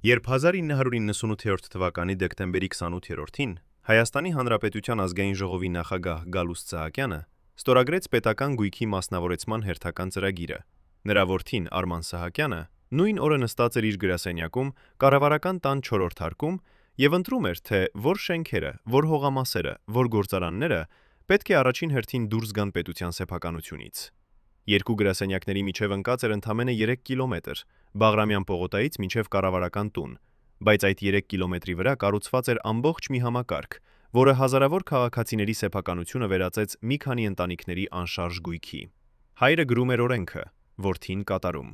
Երբ 1998 թվականի դեկտեմբերի 28-ին Հայաստանի Հանրապետության ազգային ժողովի նախագահ Գալուստ Սահակյանը ստորագրեց պետական գույքի մասնավորեցման հերթական ծրագիրը, նրա որդին Արման Սահակյանը նույն օրը նստած էր իր գրասենյակում կառավարական տան 4-րդ հարկում եւ ընտրում էր, թե որ շենքերը, որ հողամասերը, որ գործարանները պետք է առաջին հերթին դուրս գան պետության սեփականությունից։ Երկու գրասենյակների միջև ընկած էր ընդամենը 3 կիլոմետր, Բաղրամյան պողոտայից մինչև կառավարական տուն, բայց այդ 3 կիլոմետրի վրա կառուցված էր ամբողջ մի համակարգ, որը հազարավոր քաղաքացիների սեփականությունը վերածեց մի քանի ընտանիքների անշարժ գույքի։ Հայրը գրում էր օրենքը, որդին կատարում։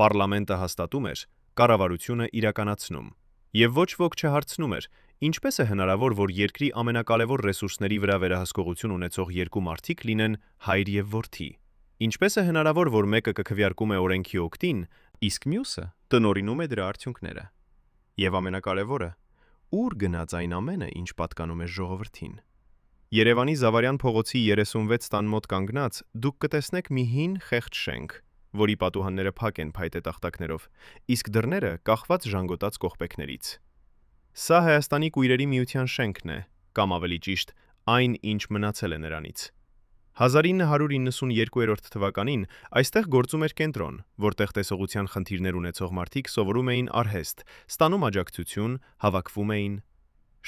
Պարլամենտը հաստատում էր, կառավարությունը իրականացնում։ Եվ ոչ ոք չհարցնում էր, ինչպես է հնարավոր, որ երկրի ամենակարևոր ռեսուրսների վրա վերահսկողություն ունեցող երկու մարդիկ լինեն հայր եւ որդի։ Ինչպես է հնարավոր, որ մեկը կքվեարկում է օրենքի օգտին, իսկ մյուսը տնօրինում է դրա արդյունքները։ Եվ ամենակարևորը, ուր գնաց այն ամենը, ինչ պատկանում է ժողովրդին։ Երևանի Զավարյան փողոցի 36 տան մոտ կանգնած դուք կտեսնեք մի հին խեղճ շենք, որի պատուհանները փակ են փայտե տախտակներով, իսկ դռները կախված ժանգոտած կողպեքներից։ Սա Հայաստանի Կույրերի միության շենքն է, կամ ավելի ճիշտ, այն, ինչ մնացել է նրանից։ 1992 թվականին այստեղ գործում էր կենտրոն, որտեղ տեսողության խնդիրներ ունեցող մարդիկ սովորում էին արհեստ, ստանում աջակցություն, հավաքվում էին։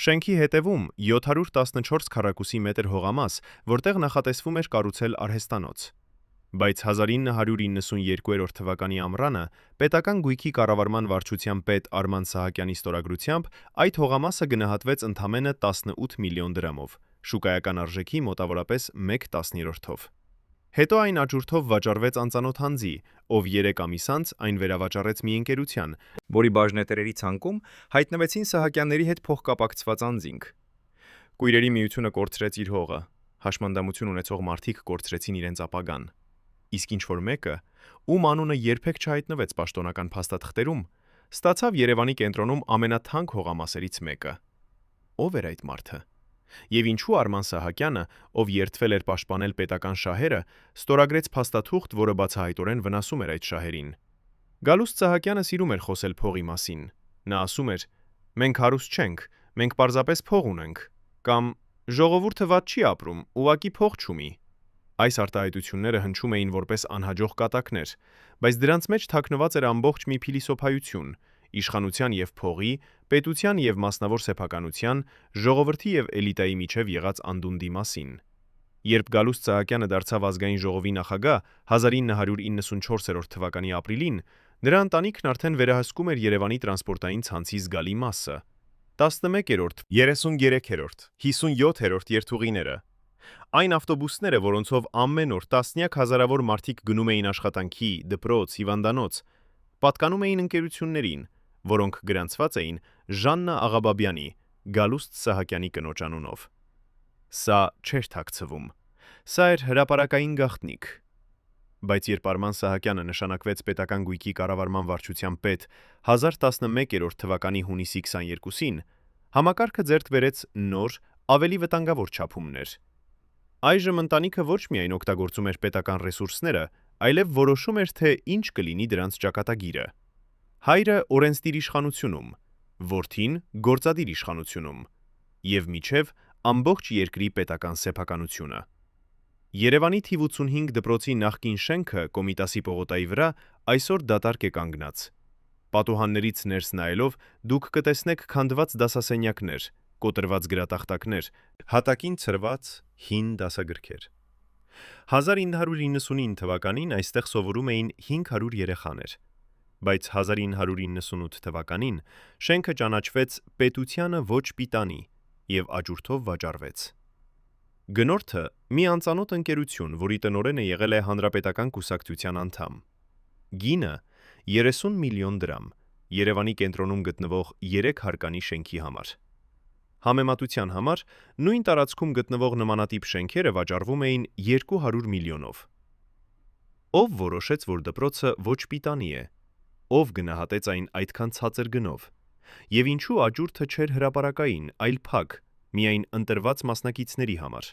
Շենքի հետևում 714 քառակուսի մետր հողամաս, որտեղ նախատեսվում էր կառուցել արհեստանոց։ Բայց 1992 թվականի ամռանը պետական գույքի կառավարման վարչության պետ Արման Սահակյանի ստորագրությամբ այդ հողամասը գնահատվեց ընդամենը 18 միլիոն դրամով, շուկայական արժեքի մոտավորապես 1/10-ով։ Հետո այն աճուրդով վաճառվեց անծանոթ անձի, ով 3 ամիս անց այն վերավաճառեց մի ընկերության, որի բաժնետերերի ցանկում հայտնվեցին Սահակյանների հետ փոխկապակցված անձինք։ Կույրերի միությունը կորցրեց իր հողը, հաշմանդամություն ունեցող մարդիկ կորցրեցին իրենց ապագան։ Իսկ ինչ-որ մեկը, ում անունը երբեք չհայտնվեց պաշտոնական փաստաթղթերում, ստացավ Երևանի կենտրոնում ամենաթանկ հողամասերից մեկը։ Ո՞վ էր այդ մարդը։ Եվ ինչու Արման Սահակյանը, ով երդվել էր պաշտպանել պետական շահերը, ստորագրեց փաստաթուղթ, որը բացահայտորեն վնասում էր այդ շահերին։ Գալուստ Սահակյանը սիրում էր խոսել փողի մասին։ Նա ասում էր. «Մենք հարուստ չենք, մենք պարզապես փող ունենք», կամ «Ժողովուրդը վատ չի ապրում, ուղղակի փող չունի»։ Այս արտահայտությունները հնչում էին որպես անհաջող կատակներ, բայց դրանց մեջ թաքնված էր ամբողջ մի փիլիսոփայություն՝ իշխանության եւ փողի, պետության եւ մասնավոր սեփականության, ժողովրդի եւ էլիտայի միջև եղած անդունդի մասին։ Երբ Գալուստ Սահակյանը դարձավ ազգային ժողովի նախագահ 1994 թվականի ապրիլին, նրա ընտանիքն արդեն վերահսկում էր Երևանի տրանսպորտային ցանցի զգալի մասը։ 11-րդ, 33-րդ, 57-րդ երթուղիները։ Այն ավտոբուսները, որոնցով ամեն օր տասնյակ հազարավոր մարդիկ գնում էին աշխատանքի, դպրոց, հիվանդանոց, պատկանում էին ընկերություններին, որոնք գրանցված էին Ժաննա Աղաբաբյանի, Գալուստ Սահակյանի կնոջ անունով։ Սա չէր թաքցվում։ Սա էր հրապարակային գաղտնիք։ Բայց երբ Արման Սահակյանը նշանակվեց պետական գույքի կառավարման վարչության պետ 1011 թվականի հունիսի 22-ին, համակարգը ձեռք բերեց նոր, ավելի վտանգավոր չափումներ։ Այժմ ընտանիքը ոչ միայն օգտագործում էր պետական ռեսուրսները, այլև որոշում էր, թե ինչ կլինի դրանց ճակատագիրը։ Հայրը օրենսդիր իշխանությունում, որդին գործադիր իշխանությունում, եւ միջև ամբողջ երկրի պետական սեփականությունը։ Երևանի թիվ 85 դպրոցի նախկին շենքը Կոմիտասի պողոտայի վրա այսօր դատարկ է կանգնած։ Պատուհաններից ներս նայելով դուք կտեսնեք քանդված դասասենյակներ, կոտրված գրատախտակներ, հատակին ցրված հին դասագրքեր։ 1999 թվականին այստեղ սովորում էին 500 երեխաներ, բայց 1998 թվականին շենքը ճանաչվեց պետությանը ոչ պիտանի եւ աճուրդով վաճառվեց։ Գնորդը մի անծանոթ ընկերություն, որի տնօրենը եղել է հանրապետական կուսակցության անդամ։ Գինը 30 միլիոն դրամ, Երևանի կենտրոնում գտնվող 3 հարկանի շենքի համար։ Համեմատության համար նույն տարածքում գտնվող նմանատիպ շենքերը վաճառվում էին 200 միլիոնով։ Ով որոշեց, որ դպրոցը ոչ պիտանի է, ով գնահատեց այն այդքան ցածր գնով, եւ ինչու աճուրդը չէր հրապարակային, այլ փակ, միայն ընտրված մասնակիցների համար։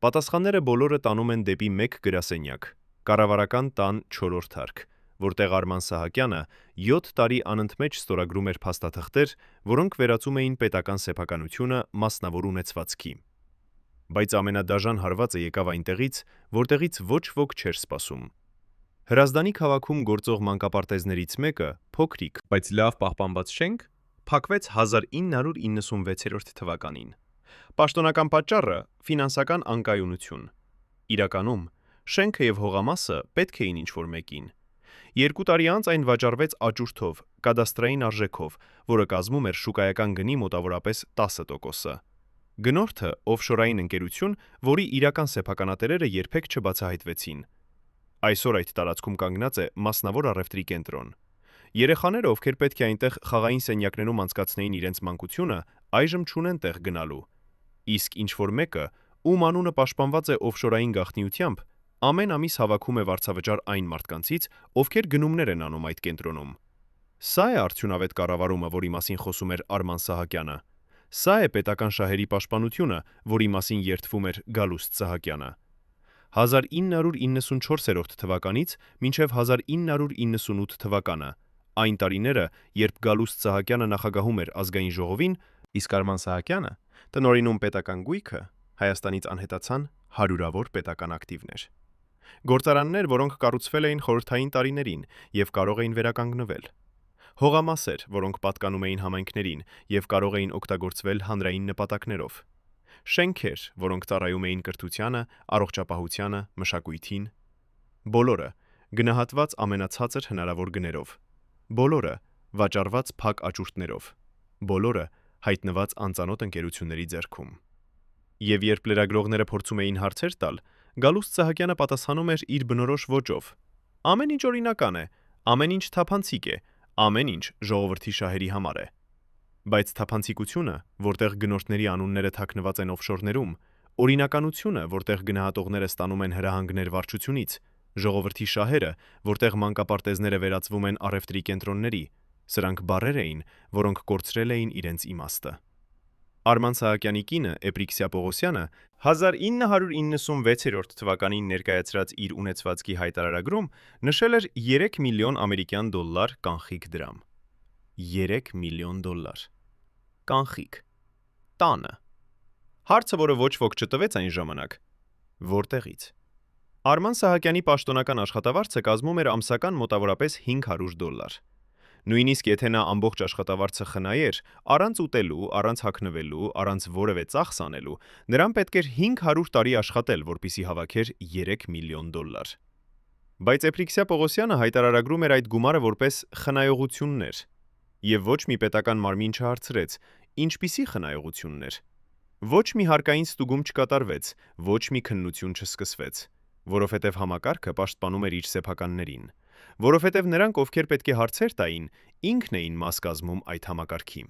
Պատասխանները բոլորը տանում են դեպի մեկ գրասենյակ, կառավարական տան 4-րդ հարկ, որտեղ Արման Սահակյանը 7 տարի անընդմեջ ստորագրում էր փաստաթղթեր, որոնք վերածում էին պետական սեփականությունը մասնավոր ունեցվածքի։ Բայց ամենադաժան հարվածը եկավ այնտեղից, որտեղից ոչ ոք չէր սպասում։ Հրազդանի քաղաքում գործող մանկապարտեզներից մեկը, փոքրիկ, բայց լավ պահպանված շենք, փակվեց 1996 թվականին։ Պաշտոնական պատճառը ֆինանսական անկայունություն։ Իրականում շենքը եւ հողամասը պետք էին ինչ-որ մեկին։ 2 տարի անց այն վաճառվեց աճուրդով, կադաստրային արժեքով, որը կազմում էր շուկայական գնի մոտավորապես 10%-ը։ Գնորդը օֆշորային ընկերություն, որի իրական սեփականատերերը երբեք չբացահայտվեցին։ Այսօր այդ տարածքում կանգնած է մասնավոր առևտրի կենտրոն։ Երեխաները, ովքեր պետք է այնտեղ խաղային սենյակներում անցկացնեին իրենց մանկությունը, այժմ չունեն տեղ գնալու։ Իսկ ինչ-որ մեկը, ում անունը պաշտպանված է օֆշորային գաղտնիությամբ, ամեն ամիս հավաքում է վարձավճար այն մարդկանցից, ովքեր գնումներ են անում այդ կենտրոնում։ Սա է արդյունավետ կառավարումը, որի մասին խոսում էր Արման Սահակյանը։ Սա է պետական շահերի պաշտպանությունը, որի մասին երդվում էր Գալուստ Սահակյանը։ 1994 թվականից մինչև 1998 թվականը, այն տարիները, երբ Գալուստ Սահակյանը նախագահում էր ազգային ժողովին, իսկ Արման Սահակյանը տնօրինում պետական գույքը, Հայաստանից անհետացան հարյուրավոր պետական ակտիվներ։ Գործարաններ, որոնք կառուցվել էին խորհրդային տարիներին եւ կարող էին վերականգնվել։ Հողամասեր, որոնք պատկանում էին համայնքներին եւ կարող էին օգտագործվել հանրային նպատակներով։ Շենքեր, որոնք ծառայում էին կրթությանը, առողջապահությանը, մշակույթին։ Բոլորը գնահատված ամենացածր հնարավոր գներով։ Բոլորը վաճառված փակ աճուրդներով։ Բոլորը հայտնված անծանոթ ընկերությունների ձեռքում։ Եվ երբ լրագրողները փորձում էին հարցեր տալ, Գալուստ Սահակյանը պատասխանում էր իր բնորոշ ոճով. ամեն ինչ օրինական է, ամեն ինչ թափանցիկ է, ամեն ինչ ժողովրդի շահերի համար է։ Բայց թափանցիկությունը, որտեղ գնորդների անունները թաքնված են օֆշորներում, օրինականությունը, որտեղ գնահատողները ստանում են հրահանգներ վարչությունից, ժողովրդի շահերը, որտեղ մանկապարտեզները վերածվում են առևտրի կենտրոնների, սրանք բառեր էին, որոնք կորցրել էին իրենց իմաստը։ Արման Սահակյանի կինը Էպրիքսիա Պողոսյանը 1996 թվականին ներկայացրած իր ունեցվածքի հայտարարագրում նշել էր 3 միլիոն ամերիկյան դոլար կանխիկ դրամ։ 3 միլիոն դոլար։ Կանխիկ։ Տանը։ Հարցը, որը ոչ ոք չտվեց այն ժամանակ, որտեղից։ Արման Սահակյանի պաշտոնական աշխատավարձը կազմում էր ամսական մոտավորապես $500։ Նույնիսկ եթե նա ամբողջ աշխատավարձը խնայեր, առանց ուտելու, առանց հագնվելու, առանց որևէ ծախս անելու, նրան պետք էր 500 տարի աշխատել, որպեսզի հավաքեր 3 միլիոն դոլար։ Բայց Էպրիքսիա Պողոսյանը հայտարարագրում էր այդ գումարը որպես խնայողություններ, եւ ոչ մի պետական մարմին չհարցրեց, ինչպիսի խնայողություններ։ Ոչ մի հարկային ստուգում չկատարվեց, ոչ մի քննություն չսկսվեց, որովհետև համակարգը պաշտպանում էր իր սեփականներին, որովհետև նրանք, ովքեր պետք է հարցեր տային, ինքն էին մաս կազմում այդ համակարգի։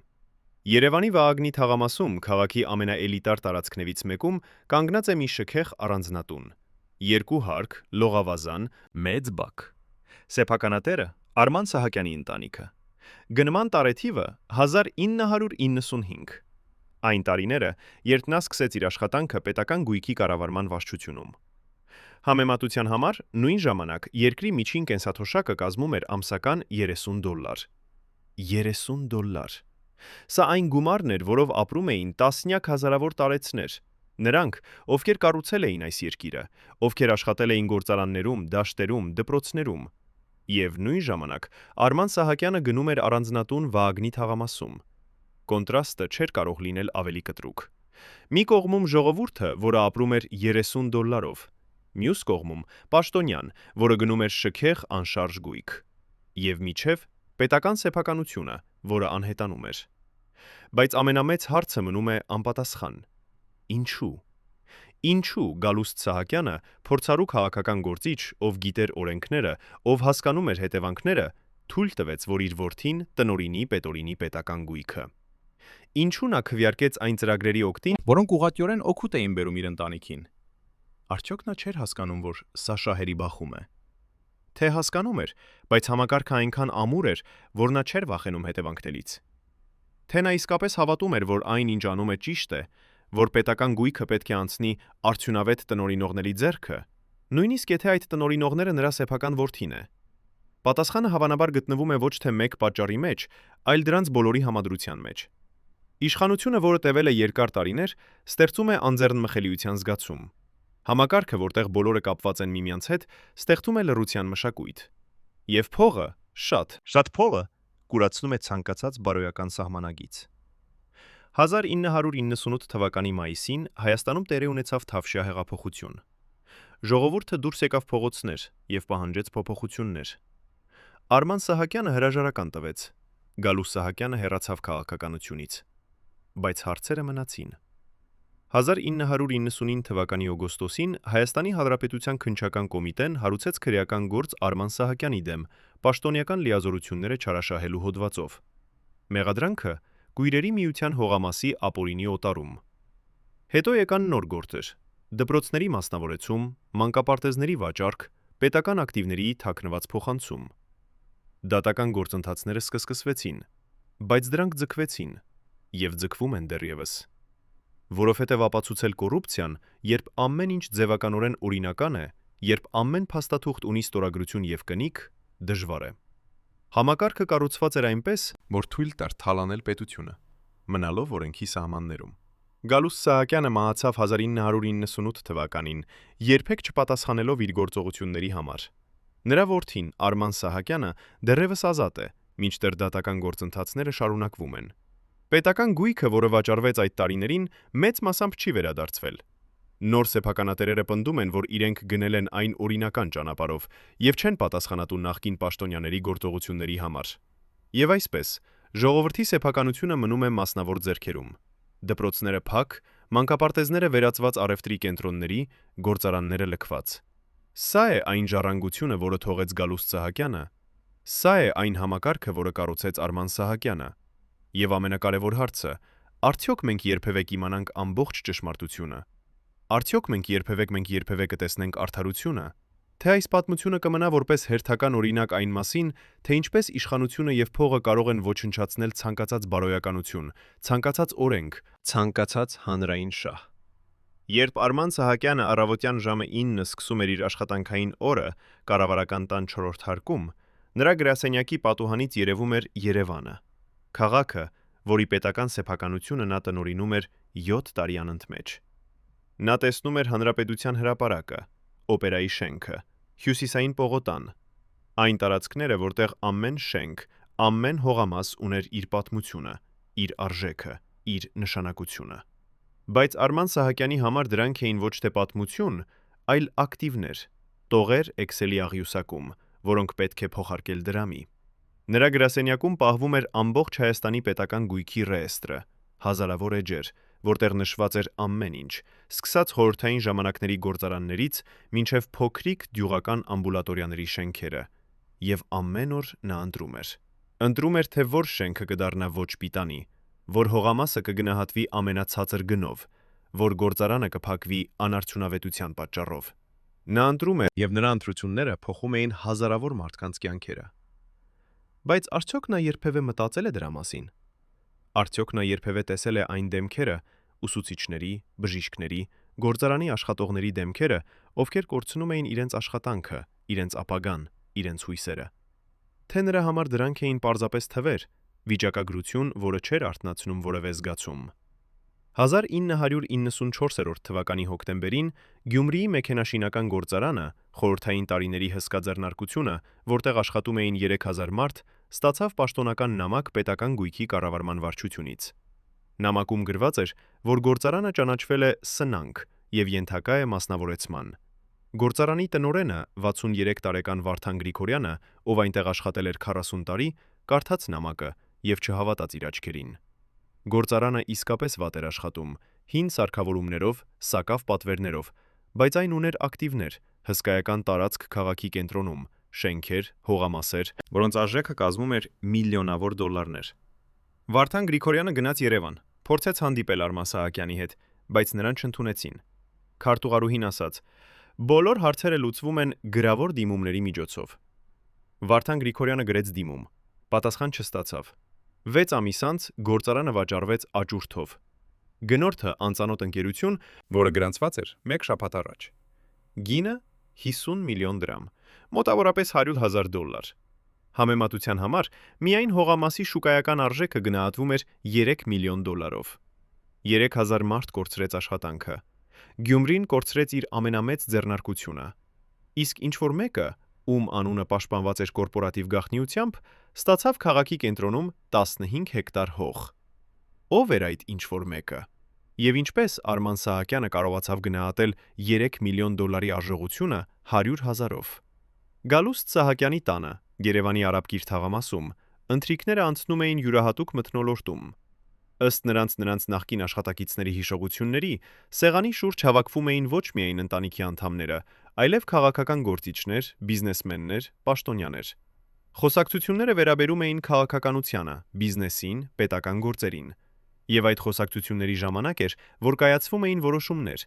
Երևանի Վահագնի թաղամասում, քաղաքի ամենաէլիտար տարածքներից մեկում, կանգնած է մի շքեղ առանձնատուն։ 2 հարկ, լողավազան, մեծ բակ։ Սեփականատերը Արման Սահակյանի ընտանիքը։ Գնման տարեթիվը 1995։ Այն տարիները, երբ նա սկսեց իր աշխատանքը պետական գույքի կառավարման վարչությունում։ Համեմատության համար նույն ժամանակ երկրի միջին կենսաթոշակը կազմում էր ամսական $30։ 30 դոլար։ Սա այն գումարն էր, որով ապրում էին տասնյակ հազարավոր տարեցներ։ Նրանք, ովքեր կառուցել էին այս երկիրը, ովքեր աշխատել էին գործարաններում, դաշտերում, դպրոցներում։ Եվ նույն ժամանակ Արման Սահակյանը գնում էր առանձնատուն Վահագնի թաղամասում։ Կոնտրաստը չէր կարող լինել ավելի կտրուկ։ Մի կողմում ժողովուրդը, որը ապրում էր $30, մյուս կողմում պաշտոնյան, որը գնում էր շքեղ անշարժ գույք։ Եվ միջև պետական սեփականությունը, որը անհետանում էր։ Բայց ամենամեծ հարցը մնում է անպատասխան։ Ինչու։ Ինչու Գալուստ Սահակյանը, փորձառու քաղաքական գործիչ, ով գիտեր օրենքները, ով հասկանում էր հետևանքները, թույլ տվեց, որ իր որդին տնօրինի պետօրինի պետական գույքը։ Ինչու նա քվեարկեց այն ծրագրերի օգտին, որոնք ուղղակիորեն օգուտ էին բերում իր ընտանիքին։ Արդյոք նա չէր հասկանում, որ սա շահերի բախում է։ Թե հասկանում էր, բայց համակարգը այնքան ամուր էր, որ նա չէր վախենում հետևանքներից։ Թե նա իսկապես հավատում էր, որ այն, ինչ անում է, ճիշտ է, որ պետական գույքը պետք է անցնի արդյունավետ տնօրինողների ձեռքը, նույնիսկ եթե այդ տնօրինողները նրա սեփական որդին է։ Պատասխանը հավանաբար գտնվում է ոչ թե մեկ պատճառի մեջ, այլ դրանց բոլորի համադրության մեջ։ Իշխանությունը, որը տևել է երկար տարիներ, ստեղծում է անձեռնմխելիության զգացում։ Համակարգը, որտեղ բոլորը կապված են միմյանց հետ, ստեղծում է լռության մշակույթ։ Եվ փողը, շատ փողը, կուրացնում է ցանկացած բարոյական սահմանագիծ։ 1998 թվականի մայիսին Հայաստանում տեղի ունեցավ Թավշյա հեղափոխություն։ Ժողովուրդը դուրս եկավ փողոցներ և պահանջեց փոփոխություններ։ Արման Սահակյանը հրաժարական տվեց։ Գալուս Սահակյանը հեռացավ քաղաքականությունից։ Բայց հարցերը մնացին։ 1999 թվականի օգոստոսին Հայաստանի Հանրապետության քննչական կոմիտեն հարուցեց քրեական գործ Արման Սահակյանի դեմ պաշտոնյական լիազորությունները չարաշահելու հոդվածով։ Մեղադրանքը Կույրերի միության հողամասի ապօրինի օտարում։ Հետո եկան նոր գործեր՝ դպրոցների մասնավորեցում, մանկապարտեզների վաճառք, պետական ակտիվների թաքնված փոխանցում։ Դատական գործընթացները սկսվեցին, բայց դրանք ձգվեցին և ձգվում են դեռևս։ Որովհետև ապացուցել կոռուպցիան, երբ ամեն ինչ ձևականորեն օրինական է, երբ ամեն փաստաթուղթ ունի ստորագրություն և կնիկ, դժվար է։ Համակարգը կառուցված էր այնպես, որ թույլ տար թալանել պետությունը, մնալով օրենքի սահմաններում։ Գալուս Սահակյանը մահացավ 1998 թվականին, երբեք չպատասխանելով իր գործողությունների համար։ Նրա որդին Արման Սահակյանը դեռևս ազատ է, մինչդեռ դատական գործընթացները շարունակվում են։ Պետական գույքը, որը վաճառվեց այդ տարիներին, մեծ մասամբ չի վերադարձվել։ Նոր սեփականատերերը պնդում են, որ իրենք գնել են այն օրինական ճանապարհով և չեն պատասխանատու նախկին պաշտոնյաների գործողությունների համար։ Եվ այսպես, ժողովրդի սեփականությունը մնում է մասնավոր ձեռքերում։ Դպրոցները փակ, մանկապարտեզները վերածված առևտրի կենտրոնների, գործարանները լքված։ Սա է այն ժառանգությունը, որը թողեց Գալուս Սահակյանը։ Սա է այն համակարգը, որը կառուցեց Արման Սահակյանը։ Եվ ամենակարևոր հարցը, արդյոք մենք երբևէ կիմանանք ամբողջ ճշմարտությունը։ Արդյոք մենք երբևէ կտեսնենք արդարությունը, թե այս պատմությունը կմնա որպես հերթական օրինակ այն մասին, թե ինչպես իշխանությունը և փողը կարող են ոչնչացնել ցանկացած բարոյականություն, ցանկացած օրենք, ցանկացած հանրային շահ։ Երբ Արման Սահակյանը առավոտյան ժամը 9-ը սկսում էր իր աշխատանքային օրը կառավարական տան 4-րդ հարկում, նրա գրասենյակի պատուհանից երևում էր Երևանը, քաղաքը, որի պետական սեփականությունը նա տնօրինում էր 7 տարի անընդմեջ։ Նա տեսնում էր Հանրապետության հրապարակը, Օպերայի շենքը, Հյուսիսային պողոտան, այն տարածքները, որտեղ ամեն շենք, ամեն հողամաս ուներ իր պատմությունը, իր արժեքը, իր նշանակությունը։ Բայց Արման Սահակյանի համար դրանք էին ոչ թե պատմություն, այլ ակտիվներ, տողեր Excel-ի աղյուսակում, որոնք պետք է փոխարկել դրամի։ Նրա գրասենյակում պահվում էր ամբողջ Հայաստանի պետական գույքի ռեեստրը, հազարավոր էջեր, որտեղ նշված էր ամեն ինչ, սկսած խորհրդային ժամանակների գործարաններից մինչև փոքրիկ գյուղական ամբուլատորիաների շենքերը, և ամեն օր նա ընտրում էր։ Ընտրում էր, թե որ շենքը կդառնա ոչ պիտանի, որ հողամասը կգնահատվի ամենացածր գնով, որ գործարանը կփակվի անարդյունավետության պատճառով։ Նա ընտրում էր, և նրա ընտրությունները փոխում էին հազարավոր մարդկանց կյանքերը։ Բայց արդյոք նա երբևէ մտածել է դրա մասին։ Արդյոք նա երբևէ տեսել է այն դեմքերը, ուսուցիչների, բժիշկների, գործարանի աշխատողների դեմքերը, ովքեր կորցնում էին իրենց աշխատանքը, իրենց ապագան, իրենց հույսերը։ Թե նրա համար դրանք էին պարզապես թվեր, վիճակագրություն, որը չէր արթնացնում որևէ զգացում։ 1994 թվականի հոկտեմբերին Գյումրիի մեքենաշինական գործարանը, խորհրդային տարիների հսկա ձեռնարկությունը, որտեղ աշխատում էին 3000 մարդ, ստացավ պաշտոնական նամակ պետական գույքի կառավարման վարչությունից։ Նամակում գրված էր, որ գործարանը ճանաչվել է սնանկ և ենթակա է մասնավորեցման։ Գործարանի տնօրենը 63 տարեկան Վարդան Գրիգորյանը, ով այնտեղ աշխատել էր 40 տարի, կարդաց նամակը և չհավատաց իր աչքերին։ Գործարանը իսկապես վատ էր աշխատում, հին սարքավորումներով, սակավ պատվերներով, բայց այն ուներ ակտիվներ, հսկայական տարածք քաղաքի կենտրոնում, շենքեր, հողամասեր, որոնց արժեքը կազմում էր միլիոնավոր դոլարներ։ Վարդան Գրիգորյանը գնաց Երևան, փորձեց հանդիպել Արման Սահակյանի հետ, բայց նրան չընդունեցին։ Քարտուղարուհին ասաց. «Բոլոր հարցերը լուծվում են գրավոր դիմումների միջոցով»։ Վարդան Գրիգորյանը գրեց դիմում։ Պատասխան չստացավ։ 6 ամիս անց գործարանը վաճառվեց աճուրդով։ Գնորդը անծանոթ ընկերություն, որը գրանցված էր 1 շաբաթ առաջ։ Գինը 50 միլիոն դրամ, մոտավորապես $100,000։ Համեմատության համար միայն հողամասի շուկայական արժեքը գնահատվում էր 3 միլիոն դոլարով։ 3000 մարդ կորցրեց աշխատանքը։ Գյումրին կորցրեց իր ամենամեծ ձեռնարկությունը։ Իսկ ինչ-որ մեկը, ում անունը պաշտպանված էր կորպորատիվ գաղտնիությամբ, ստացավ քաղաքի կենտրոնում 15 հեկտար հող։ Ո՞վ էր այդ ինչ-որ մեկը։ Եվ ինչպես Արման Սահակյանը կարողացավ գնահատել 3 միլիոն դոլարի արժողությունը 100,000-ով։ Գալուստ Սահակյանի տանը, Երևանի Արաբկիր թաղամասում, ընթրիքները անցնում էին յուրահատուկ մթնոլորտում։ Ըստ նրանց նախկին աշխատակիցների հիշողությունների, սեղանի շուրջ հավաքվում էին ոչ միայն ընտանիքի անդամները, այլև քաղաքական գործիչներ, բիզնեսմեններ, պաշտոնյաներ։ Խոսակցությունները վերաբերում էին քաղաքականությանը, բիզնեսին, պետական գործերին։ Եվ այդ խոսակցությունների ժամանակ էր, որ կայացվում էին որոշումներ,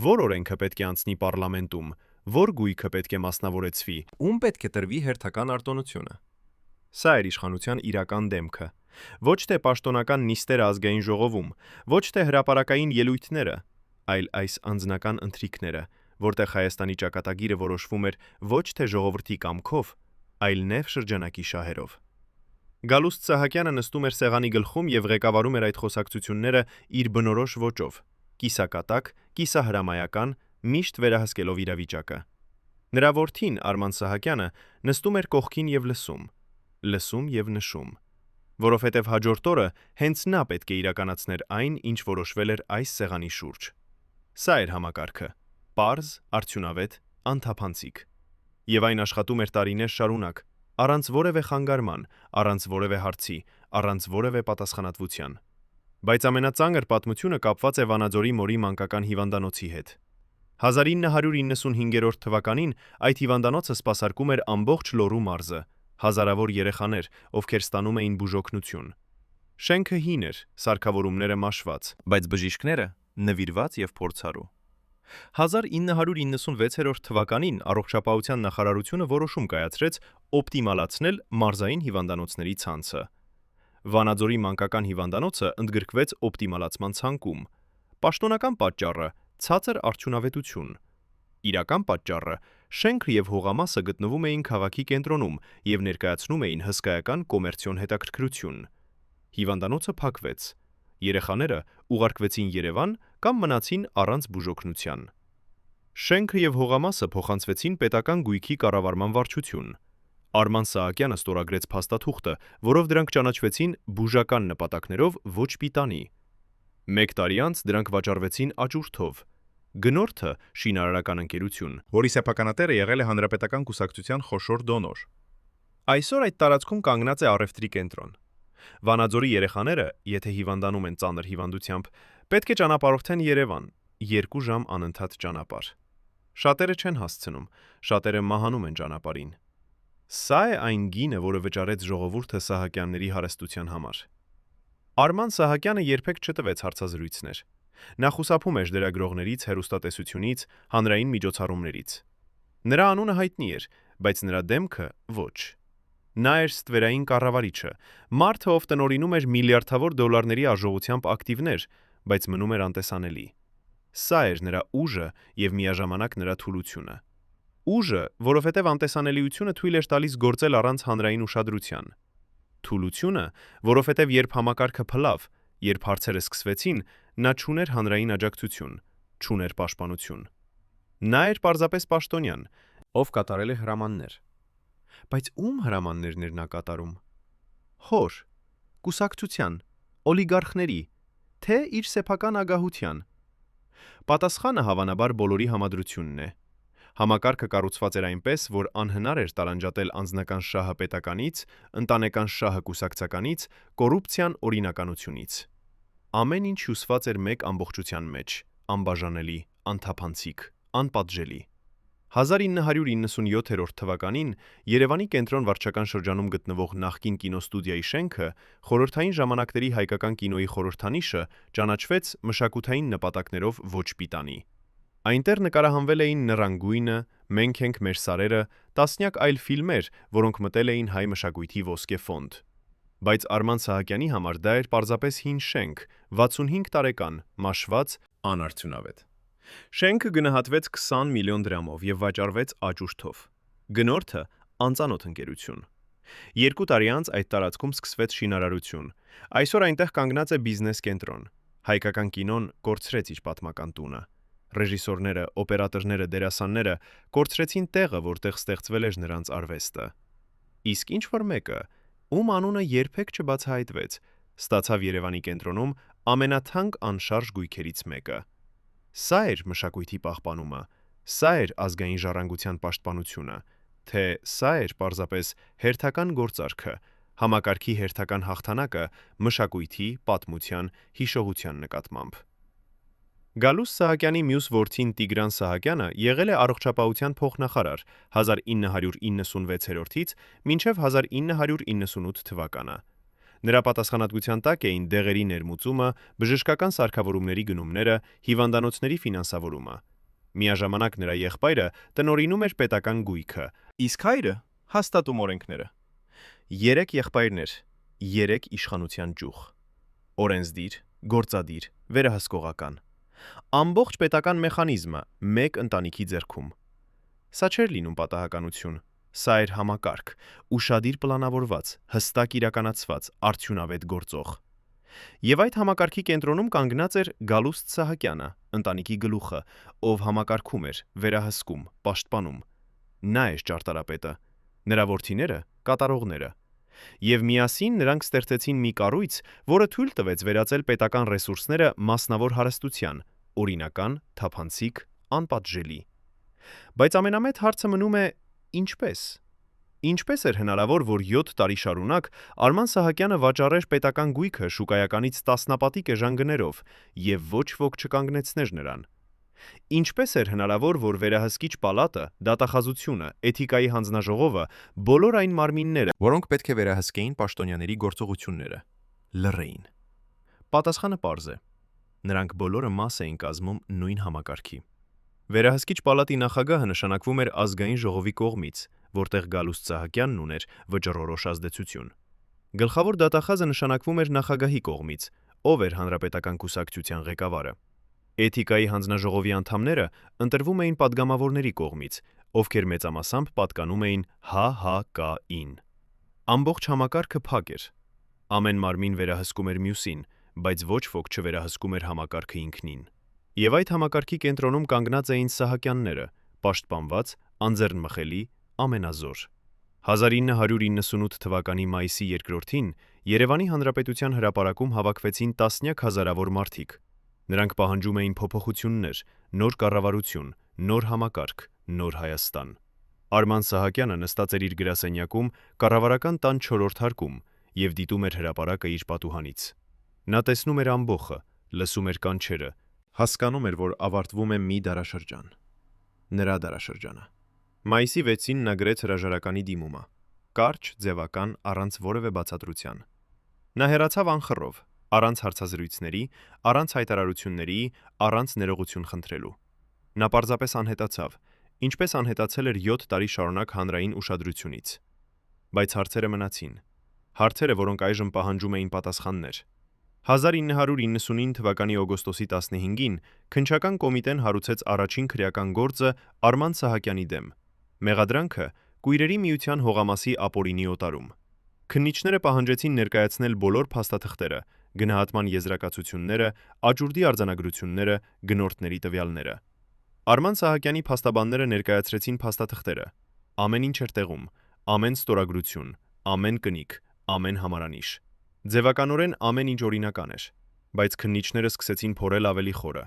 որ օրենքը պետք է անցնի պարլամենտում, որ գույքը պետք է մասնավորեցվի, ում պետք է տրվի հերթական արտոնությունը։ Սա էր իշխանության իրական դեմքը։ Ոչ թե պաշտոնական նիստերը ազգային ժողովում, ոչ թե հրապարակային ելույթները, այլ այս անձնական ընթրիքները, որտեղ Հայաստանի ճակատագիրը որոշվում էր ոչ թե ժողովրդի կամքով, այլ նև շրջանակի շահերով։ Գալուստ Սահակյանը նստում էր սեղանի գլխում եւ ղեկավարում էր այդ խոսակցությունները իր բնորոշ ոճով՝ կիսակատակ, կիսահրամայական, միշտ վերահսկելով իրավիճակը։ Նրա որդին Արման Սահակյանը նստում էր կողքին եւ լսում եւ նշում, որովհետեւ հաջորդ օրը հենց նա պետք է իրականացներ այն, ինչ որոշվել էր այս սեղանի շուրջ։ Սա էր համակարգը՝ պարզ, արդյունավետ, անթափանցիկ։ Եվ այն աշխատում էր տարիներ շարունակ, առանց որևէ խանգարման, առանց որևէ հարցի, առանց որևէ պատասխանատվության։ Բայց ամենածանր պատմությունը կապված է Վանաձորի մորի մանկական հիվանդանոցի հետ։ 1995 թվականին այդ հիվանդանոցը սպասարկում էր ամբողջ Լոռու մարզը, հազարավոր երեխաներ, ովքեր ստանում էին բուժօգնություն։ Շենքը հին էր, սարքավորումները մաշված, բայց բժիշկները նվիրված եւ փորձառու։ 1996 թվականին Առողջապահության նախարարությունը որոշում կայացրեց օպտիմալացնել մարզային հիվանդանոցների ցանցը։ Վանաձորի մանկական հիվանդանոցը ընդգրկվեց օպտիմալացման ցանկում։ Պաշտոնական պատճառը ցածր արդյունավետություն։ Իրական պատճառը շենքը եւ հողամասը գտնվում էին քաղաքի կենտրոնում եւ ներկայացնում էին հսկայական կոմերցիոն հետաքրքրություն։ Հիվանդանոցը փակվեց։ Երեխաները ուղարկվեցին Երևան կամ մնացին առանց բուժօգնության։ Շենքը եւ հողամասը փոխանցվեցին պետական գույքի կառավարման վարչություն։ Արման Սահակյանը ստորագրեց փաստաթուղթը, որով դրանք ճանաչվեցին բուժական նպատակներով ոչ պիտանի։ 1 տարի անց դրանք վաճառվեցին աճուրդով։ Գնորդը շինարարական ընկերություն, որի սեփականատերը եղել է Հանրապետական կուսակցության խոշոր դոնոր։ Այսօր այդ տարածքում կանգնած է առևտրի կենտրոն։ Վանաձորի երեխաները, եթե հիվանդանում են ծանր հիվանդությամբ, պետք է ճանապարհորդեն Երևան, 2 ժամ անընդհատ ճանապարհ։ Շատերը չեն հասցնում, շատերը մահանում են ճանապարհին։ Սա է այն գինը, որը վճարեց ժողովուրդը Սահակյանների հարստության համար։ Արման Սահակյանը երբեք չտվեց հարցազրույցներ։ Նա խուսափում էր լրագրողներից, հեռուստատեսությունից, հանրային միջոցառումներից։ Նրա անունը հայտնի էր, բայց նրա դեմքը ոչ։ Նա էր ստվերային կառավարիչը, մարդը, ով տնօրինում էր միլիարդավոր դոլարների արժողությամբ ակտիվներ, բայց մնում էր անտեսանելի։ Սա էր նրա ուժը եւ միաժամանակ նրա թուլությունը։ Ուժը, որովհետեւ անտեսանելիությունը թույլ էր տալիս գործել առանց հանրային ուշադրության։ Թուլությունը, որովհետեւ երբ համակարգը փլավ, երբ հարցերը սկսվեցին, նա չուներ հանրային աջակցություն, չուներ պաշտպանություն։ Նա էր պարզապես պաշտոնյան, ով կատարել է հրամաններ։ Բայց ում հրամաններն էր նա կատարում։ Հոր, կուսակցության, օլիգարխների, թե իր սեփական ագահության։ Պատասխանը հավանաբար բոլորի համադրությունն է։ Համակարգը կառուցված էր այնպես, որ անհնար էր տարանջատել անձնական շահը պետականից, ընտանեկան շահը կուսակցականից, կոռուպցիան օրինականությունից։ Ամեն ինչ հյուսված էր մեկ ամբողջության մեջ, անբաժանելի, անթափանցիկ, անպատժելի։ 1997 թվականին Երևանի կենտրոն վարչական շրջանում գտնվող նախկին կինոստուդիայի շենքը, խորհրդային ժամանակների հայկական կինոյի խորհրդանիշը, ճանաչվեց մշակութային նպատակներով ոչ պիտանի։ Այնտեղ նկարահանվել էին Նռան գույնը, Մենք ենք մեր սարերը, տասնյակ այլ ֆիլմեր, որոնք մտել էին հայ մշակույթի ոսկե ֆոնդ։ Բայց Արման Սահակյանի համար դա էր պարզապես հին շենք, 65 տարեկան, մաշված, անարդյունավետ։ Շենքը գնահատվեց 20 միլիոն դրամով եւ վաճառվեց աճուրդով։ Գնորդը անծանոթ ընկերություն։ 2 տարի անց այդ տարածքում սկսվեց շինարարություն։ Այսօր այնտեղ կանգնած է բիզնես կենտրոն։ Հայկական կինոն կորցրեց իր պատմական տունը։ Ռեժիսորները, օպերատորները, դերասանները կորցրեցին տեղը, որտեղ ստեղծվել էր նրանց արվեստը։ Իսկ ինչ որ մեկը, ում անունը երբեք չբացահայտվեց, ստացավ Երևանի կենտրոնում ամենաթանկ անշարժ գույքերից մեկը։ Սա էր մշակույթի պահպանումը, սա էր ազգային ժառանգության պաշտպանությունը, թե սա էր պարզապես հերթական գործարքը, համակարգի հերթական հաղթանակը մշակույթի, պատմության, հիշողության նկատմամբ։ Գալուստ Սահակյանի մյուս որդին Տիգրան Սահակյանը եղել է առողջապահության փոխնախարար 1996-ից մինչև 1998 թվականը։ Նրա պատասխանատվության տակ էին դեղերի ներմուծումը, բժշկական սարքավորումների գնումները, հիվանդանոցների ֆինանսավորումը։ Միաժամանակ նրա եղբայրը տնօրինում էր պետական գույքը, իսկ հայրը հաստատում օրենքները։ 3 եղբայրներ, 3 իշխանության ճյուղ։ Օրենսդիր, գործադիր, վերահսկողական։ Ամբողջ պետական մեխանիզմը մեկ ընտանիքի ձեռքում։ Սա չէր լինում պատահականություն, սա էր համակարգ, ուշադիր պլանավորված, հստակ իրականացված, արդյունավետ գործող։ Եվ այդ համակարգի կենտրոնում կանգնած էր Գալուստ Սահակյանը, ընտանիքի գլուխը, ով համակարգում էր, վերահսկում, պաշտպանում։ Նա էր ճարտարապետը, նրա որդիները կատարողները։ Եվ միասին նրանք ստեղծեցին մի կառույց, որը թույլ տվեց վերածել պետական ռեսուրսները մասնավոր հարստության, օրինական, թափանցիկ, անպատժելի։ Բայց ամենամեծ հարցը մնում է ինչպես։ Ինչպես էր հնարավոր, որ 7 տարի շարունակ Արման Սահակյանը վաճառեր պետական գույքը շուկայականից տասնապատիկ էժան գներով եւ ոչ ոք չկանգնեցներ նրան։ Ինչպես էր հնարավոր, որ վերահսկիչ պալատը, դատախազությունը, էթիկայի հանձնաժողովը, բոլոր այն մարմինները, որոնք պետք է վերահսկեին պաշտոնյաների գործողությունները, լռեին։ Պատասխանը պարզ է։ Նրանք բոլորը մաս էին կազմում նույն համակարգի։ Վերահսկիչ պալատի նախագահը նշանակվում էր ազգային ժողովի կողմից, որտեղ Գալուստ Սահակյանն ուներ վճռորոշ ազդեցություն։ Գլխավոր դատախազը նշանակվում էր նախագահի կողմից, ով էր հանրապետական կուսակցության ղեկավարը։ Էթիկայի հանձնաժողովի անդամները ընտրվում էին падգամավորների կողմից, ովքեր մեծամասամբ պատկանում էին ՀՀԿ-ին։ Ամբողջ համակարգը փակ էր։ Ամեն մարմին վերահսկում էր մյուսին, բայց ոչ ոք չվերահսկում էր համակարգը ինքնին։ Եվ այդ համակարգի կենտրոնում կանգնած էին Սահակյանները, պաշտպանված, անձեռնմխելի, ամենազոր։ 1998 թվականի մայիսի 2-ին Երևանի Հանրապետության հրապարակում հավաքվեցին տասնյակ հազարավոր մարդիկ։ Նրանք պահանջում էին փոփոխություններ, նոր կառավարություն, նոր համակարգ, նոր Հայաստան։ Արման Սահակյանը նստած էր իր գրասենյակում կառավարական տան 4-րդ հարկում եւ դիտում էր հրապարակը իր պատուհանից։ Նա տեսնում էր ամբոխը, լսում էր կանչերը, հասկանում էր, որ ավարտվում է մի դարաշրջան։ Նրա դարաշրջանը։ Մայիսի 6-ին նա գրեց հրաժարականի դիմումը։ Կարճ, ձևական, առանց որևէ բացատրության։ Նա հեռացավ անխռով, առանց հարցազրույցների, առանց հայտարարությունների, առանց ներողություն խնդրելու։ Նա պարզապես անհետացավ, ինչպես անհետացել էր 7 տարի շարունակ հանրային ուշադրությունից։ Բայց հարցերը մնացին։ Հարցերը, որոնք այժմ պահանջում էին պատասխաններ։ 1999 թվականի օգոստոսի 15-ին քննչական կոմիտեն հարուցեց առաջին քրեական գործը Արման Սահակյանի դեմ։ Մեղադրանքը Կույրերի միության հողամասի ապօրինի օտարում։ Քննիչները պահանջեցին ներկայացնել բոլոր փաստաթղթերը, գնահատման եզրակացությունները, աճուրդի արձանագրությունները, գնորդների տվյալները։ Արման Սահակյանի փաստաբանները ներկայացրեցին փաստաթղթերը։ Ամեն ինչ էր տեղում, ամեն ստորագրություն, ամեն կնիկ, ամեն համարանիշ։ Ձևականորեն ամեն ինչ օրինական էր, բայց քննիչները սկսեցին փորել ավելի խորը։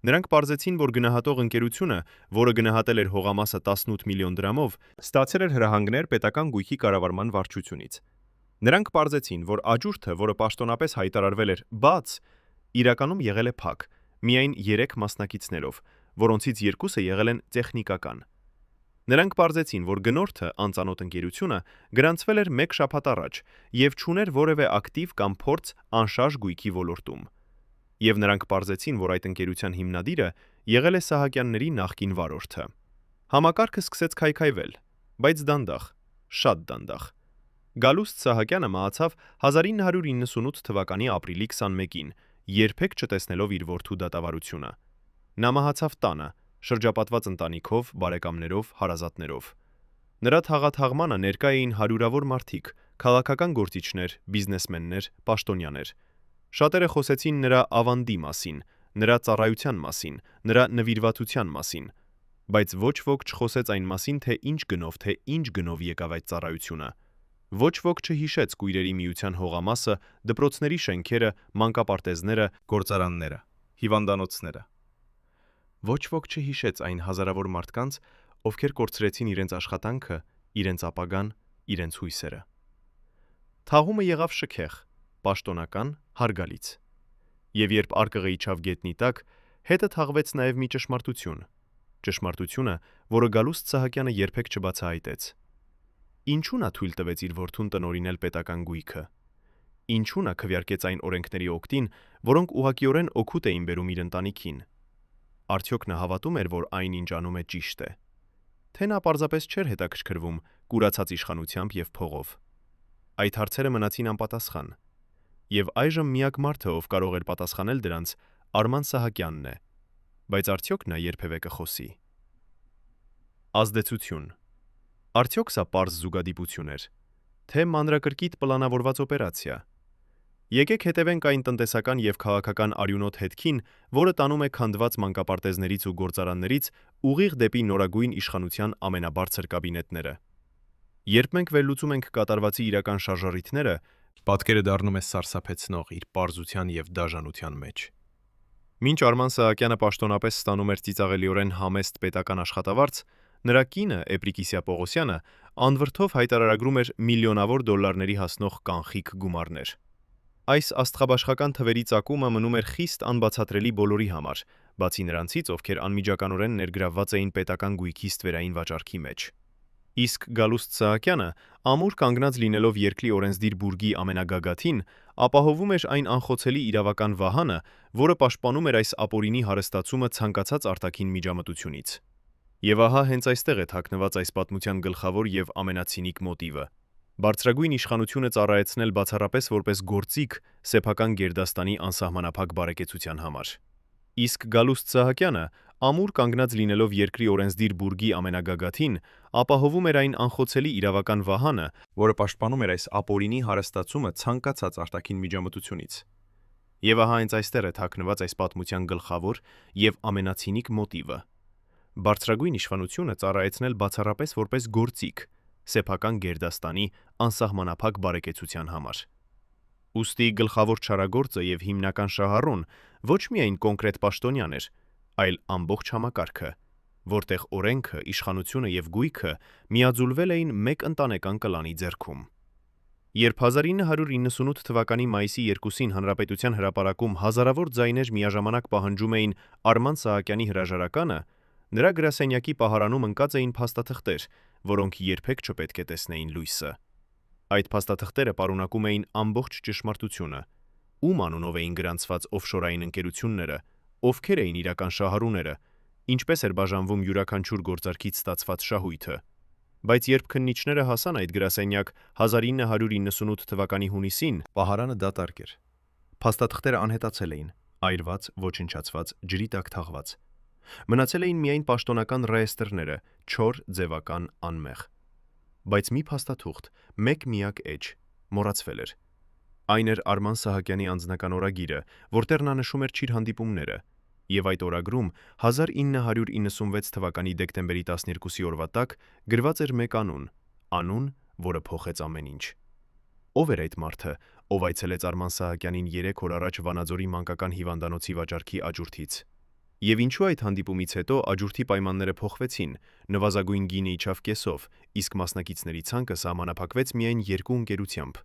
Նրանք պարզեցին, որ գնահատող ընկերությունը, որը գնահատել էր հողամասը 18 միլիոն դրամով, ստացել էր հրահանգներ պետական գույքի կառավարման վարչությունից։ Նրանք պարզեցին, որ աճուրդը, որը պաշտոնապես հայտարարվել էր բաց, իրականում եղել է փակ, միայն 3 մասնակիցներով, որոնցից 2-ը եղել են տեխնիկական։ Նրանք պարզեցին, որ գնորդը, անծանոթ ընկերությունը, գրանցվել էր 1 շաբաթ առաջ եւ չուներ որևէ ակտիվ կամ փորձ անշարժ գույքի ոլորտում։ Եվ նրանք պարզեցին, որ այդ ընկերության հիմնադիրը եղել է Սահակյանների նախկին վարորդը։ Համակարգը սկսեց քայքայվել, բայց դանդաղ, շատ դանդաղ։ Գալուստ Սահակյանը մահացավ 1998 թվականի ապրիլի 21-ին, երբեք չտեսնելով իր որդու դատավարությունը։ Նա մահացավ տանը, շրջապատված ընտանիքով, բարեկամներով, հարազատներով։ Նրա թաղաթաղմանը ներկա էին հարյուրավոր մարդիկ, քաղաքական գործիչներ, բիզնեսմեններ, պաշտոնյաներ։ Շատերը խոսեցին նրա ավանդի մասին, նրա ծառայության մասին, նրա նվիրվածության մասին, բայց ոչ ոք չխոսեց այն մասին, թե ինչ գնով եկավ այդ ծառայությունը։ Ոչ ոք չհիշեց Կույրերի միության հողամասը, դպրոցների շենքերը, մանկապարտեզները, գործարանները, հիվանդանոցները։ Ոչ ոք չհիշեց այն հազարավոր մարդկանց, ովքեր կորցրեցին իրենց աշխատանքը, իրենց ապագան, իրենց հույսերը։ Թաղումը եղավ շքեղ, պաշտոնական, հարգալից։ Եվ երբ արկղը իջավ գետնի տակ, հետը թաղվեց նաև մի ճշմարտությունը, որը Գալուստ Սահակյանը երբեք չբացահայտեց։ Ինչու նա թույլ տվեց իր որդուն տնօրինել պետական գույքը։ Ինչու նա քվեարկեց այն օրենքների օգտին, որոնք ուղղակիորեն օգուտ էին բերում իր ընտանիքին։ Արդյոք նա հավատում էր, որ այն, ինչ անում է, ճիշտ է։ Թե նա պարզապես չէր հետաքրքրվում կուրացած իշխանությամբ եւ փողով։ Այդ հարցերը մնացին անպատասխան։ Եվ այժմ միակ մարդը, ով կարող էր պատասխանել դրանց, Արման Սահակյանն է։ Բայց արդյոք նա երբևէ կխոսի։ Ազդեցություն։ Արդյոք սա պարզ զուգադիպություն էր, թե մանրակրկիտ պլանավորված օպերացիա։ Եկեք հետևենք այն տնտեսական եւ քաղաքական արյունոտ հետքին, որը տանում է քանդված մանկապարտեզներից ու գործարաններից ուղիղ դեպի նորագույն իշխանության ամենաբարձր կաբինետները։ Երբ մենք վերլուծում ենք կատարվածի իրական շարժառիթները, պատկերը դառնում է սարսափեցնող իր պարզության եւ դաժանության մեջ։ Մինչ Արման Սահակյանը պաշտոնապես ստանում էր ծիծաղելիորեն համեստ պետական աշխատավարձ, նրա կինը Էպրիկիսիա Պողոսյանը անվրդով հայտարարագրում էր միլիոնավոր դոլարների հասնող կանխիկ գումարներ։ Այս աստղաբաշխական թվերի ծագումը մնում էր խիստ անբացատրելի բոլորի համար, բացի նրանցից, ովքեր անմիջականորեն ներգրավված էին պետական գույքի ստվերային վաճառքի մեջ։ Իսկ Գալուստ Սահակյանը, ամուր կանգնած լինելով Երգլի օրենսդիր բուրգի ամենագագաթին, ապահովում էր այն անխոցելի իրավական վահանը, որը պաշտպանում էր այս ապօրինի հարստացումը ցանկացած արտաքին միջամտությունից։ Եվ ահա հենց այստեղ է թաքնված այս պատմության գլխավոր եւ ամենացինիկ մոտիվը։ Բարձրագույն իշխանությունը ծառայեցնել բացառապես որպես գործիք սեփական գերդաստանի անսահմանափակ բարեկեցության համար։ Իսկ Գալուստ Սահակյանը, ամուր կանգնած լինելով Երգլի օրենսդիր բուրգի ամենագագաթին, ապահովում էր այն անխոցելի իրավական վահանը, որը պաշտպանում էր այս ապօրինի հարստացումը ցանկացած արտաքին միջամտությունից։ Եվ ահա հենց այստեղ է թաքնված այս պատմության գլխավոր եւ ամենացինիկ մոտիվը։ Բարձրագույն իշխանությունը ծառայեցնել բացառապես որպես գործիք սեփական գերդաստանի անսահմանափակ բարեկեցության համար։ Ուստի գլխավոր չարագործը եւ հիմնական շահառուն ոչ միայն կոնկրետ պաշտոնյան էր, այլ ամբողջ համակարգը, որտեղ օրենքը, իշխանությունը եւ գույքը միաձուլվել էին մեկ ընտանեկան կլանի ձեռքում։ Երբ 1998 թվականի մայիսի 2-ին Հանրապետության հրապարակում հազարավոր ձայներ միաժամանակ պահանջում էին Արման Սահակյանի հրաժարականը, նրա գրասենյակի պահարանում ընկած էին փաստաթղթեր, որոնք երբեք չպետք է տեսնեին լույսը։ Այդ փաստաթղթերը պարունակում էին ամբողջ ճշմարտությունը, ում անունով էին գրանցված օֆշորային ընկերությունները, ովքեր էին իրական շահառուները, ինչպես էր բաժանվում յուրաքանչյուր գործարքից ստացված շահույթը։ Բայց երբ քննիչները հասան այդ գրասենյակ 1998 թվականի հունիսին, պահարանը դատարկ էր։ Փաստաթղթերը անհետացել էին, այրված, ոչնչացված, ջրի տակ թաղված։ Մնացել էին միայն պաշտոնական ռեեստրները, չոր, ձևական, անմեղ։ Բայց մի փաստաթուղթ, մեկ միակ էջ, մոռացվել էր։ Այն էր Արման Սահակյանի անձնական օրագիրը, որտեղ նա նշում էր իր հանդիպումները, եւ այդ օրագրում 1996 թվականի դեկտեմբերի 12-ի օրվա տակ գրված էր մեկ անուն, որը փոխեց ամեն ինչ։ Ով էր այդ մարդը, ով այցելեց Արման Սահակյանին 3 օր առաջ Վանաձորի մանկական հիվանդանոցի վաճառքի աջուրդից։ Եվ ինչու այդ հանդիպումից հետո աջուրդի պայմանները փոխվեցին, նվազագույն գինը իջավ կեսով, իսկ մասնակիցների ցանկը սահմանափակվեց միայն 2 ընկերությամբ։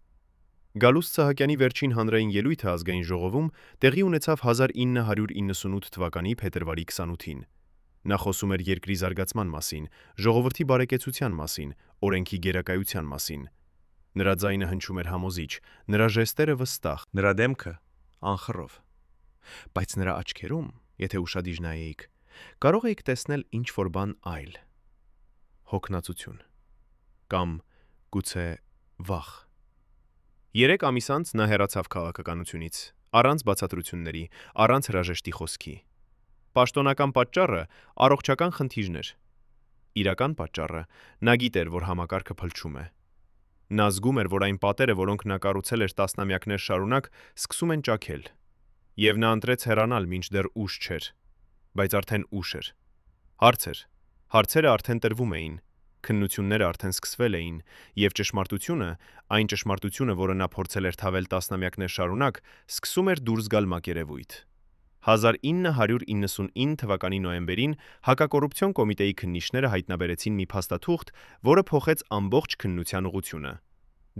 Գալուստ Սահակյանի վերջին հանրային ելույթը ազգային ժողովում տեղի ունեցավ 1998 թվականի փետրվարի 28-ին։ Նա խոսում էր երկրի զարգացման մասին, ժողովրդի բարեկեցության մասին, օրենքի գերակայության մասին։ Նրա ձայնը հնչում էր համոզիչ, նրա ժեստերը վստահ, նրա դեմքը անխռով։ Բայց նրա աչքերում, եթե ուշադիր նայեիք, կարող էիք տեսնել ինչ-որ բան այլ։ Հոգնածություն կամ գուցե վախ։ 3 ամիս անց նա հեռացավ քաղաքականությունից, առանց բացատրությունների, առանց հրաժեշտի խոսքի։ Պաշտոնական պատճառը առողջական խնդիրներ։ Իրական պատճառը նա գիտեր, որ համակարգը փլչում է։ Նա զգում էր, որ այն պատերը, որոնք նա կառուցել էր տասնամյակներ շարունակ, սկսում են ճաքել։ Եվ նա ընտրեց հեռանալ, մինչդեռ ուշ չէր։ Բայց արդեն ուշ էր։ Հարցերը արդեն տրվում էին, քննությունները արդեն սկսվել էին, եւ ճշմարտությունը, այն ճշմարտությունը, որը նա փորձել էր թավել տասնամյակներ շարունակ, սկսում էր դուրս գալ մակերևույթ։ 1999 թվականի նոյեմբերին Հակակոռուպցիոն կոմիտեի քննիչները հայտնաբերեցին մի փաստաթուղթ, որը փոխեց ամբողջ քննության ուղղությունը։